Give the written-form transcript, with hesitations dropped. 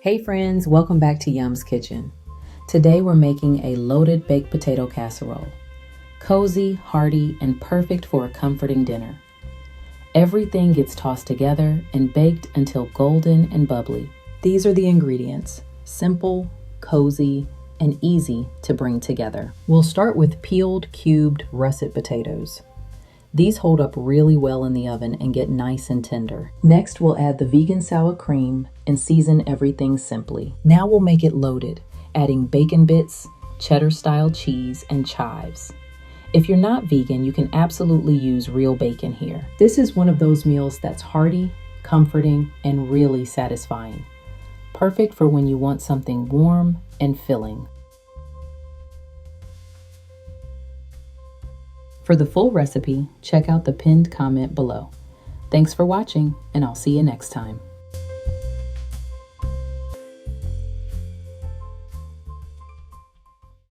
Hey friends, welcome back to Yum's Kitchen. Today we're making a loaded baked potato casserole. Cozy, hearty, and perfect for a comforting dinner. Everything gets tossed together and baked until golden and bubbly. These are the ingredients: simple, cozy, and easy to bring together. We'll start with peeled, cubed russet potatoes. These hold up really well in the oven and get nice and tender. Next, we'll add the vegan sour cream and season everything simply. Now we'll make it loaded, adding bacon bits, cheddar-style cheese, and chives. If you're not vegan, you can absolutely use real bacon here. This is one of those meals that's hearty, comforting, and really satisfying. Perfect for when you want something warm and filling. For the full recipe, check out the pinned comment below. Thanks for watching, and I'll see you next time.